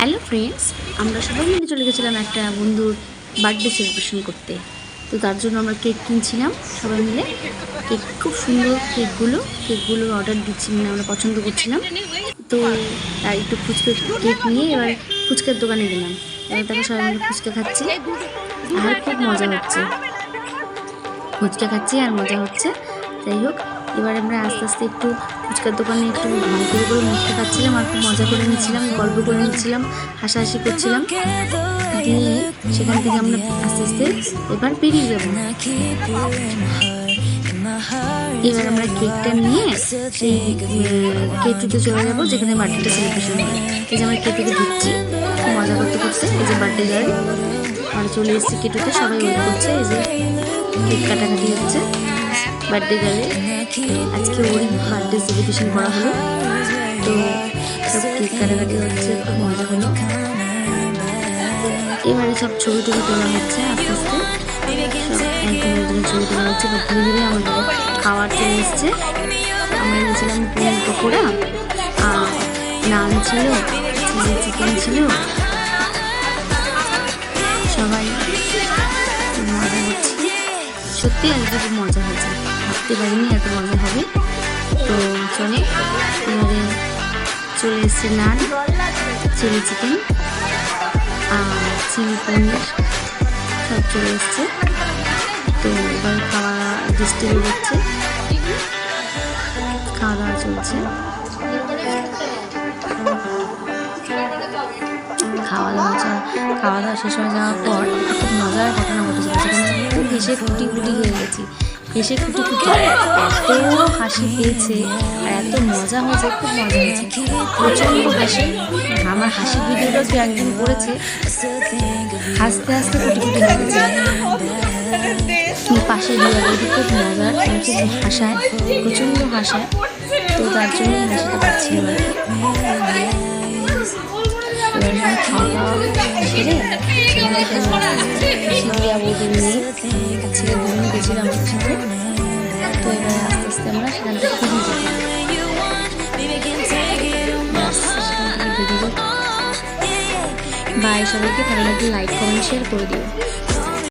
Hello friends, আমরা সবাই মিলে চলে গেছিলাম একটা বন্ধুর বার্থডে সেলিব্রেশন করতে। তো তার জন্য আমরা কেক কিনছিলাম সবাই মিলে। কেক খুব সুন্দর, কেকগুলো অর্ডার দিচ্ছি, মানে আমরা পছন্দ করছিলাম। তো তার একটু কেক নিয়ে এবার ফুচকার দোকানে গেলাম। এবার তাকে সবাই মিলে ফুচকা খাচ্ছি আর খুব মজা হচ্ছে। আর মজা হচ্ছে। যাই হোক, এবার আমরা আস্তে আস্তে একটু ফুচকার দোকানে একটু ঢং করে মুখটা খাচ্ছিলাম আর খুব মজা করে নিচ্ছিলাম, গল্প করে নিচ্ছিলাম, হাসাহাসি করছিলাম। দিয়ে সেখান থেকে আমরা আস্তে আস্তে এবার বেরিয়ে যাব। এবার আমরা কেকটা নিয়ে সেই কেটুতে চলে যাবো যেখানে বার্থডেটা সেলিব্রেশন হয়। এই যে আমরা কেটুতে ঢুকছি খুব মজা করতে করতে। এই যে বার্থডে গার্ল আমরা চলে এসেছি কেটুতে, সবাই ওয়েট করছে। এই যে কেক কাটাকাটি হচ্ছে বার্থডে গার্লে। আজকে ওরই বার্থডে সেলিব্রেশন করা হলো, তো সব কেক কাটাকাটি হচ্ছে, খুব মজা হলো। এবারে সব ছবি টবি তোলা হচ্ছে আস্তে আস্তে, সব একদম ছবি তোলা হচ্ছে। বা ধীরে ধীরে আমাদের খাওয়ার চলে এসছে। আমরা নিয়েছিলাম পনির পকোড়া আর নান ছিল, চিলি চিকেন ছিল। সবাই মজা হচ্ছে, সত্যি আজকে খুব মজা হয়েছে, ভাবতে পারিনি এত মজা হবে। তো চলে এবারে চলে এসছে নান, চিলি চিকেন আর চিলি পনির সব চলে এসছে। তো এবার খাওয়া ডিস্ট্রিবিউট হচ্ছে, খাওয়া দাওয়া চলছে। খাওয়া দাওয়া শেষ হয়ে যাওয়ার পর খুব মজার ঘটনা ঘটেছে। খুব হেসে ফুটি হয়ে গেছি, এত হাসি পেয়েছে আর এত মজা হয়েছে, খুব মজা হয়েছে, প্রচণ্ড হাসি। আমার হাসি ভিডিওটা কেউ একদিন করেছে, হাসতে হাসতে ফুটি হয়ে গেছে। পাশে দিয়ে খুব মজার, খুব হাসায়, প্রচণ্ড হাসায়। তো তার জন্যই হাসিটা পাচ্ছিল আর কি। খাওয়া দাওয়া সেরে শিখিয়া বৌদি নিয়ে ছেলে দুজন গেছিলাম আমাদের সাথে। তো এবার আস্তে আস্তে আমরা সেখান থেকে বেরিয়ে যাই। বাই, সবাইকে ভালো লাগলে লাইক কমেন্ট শেয়ার করে দিও।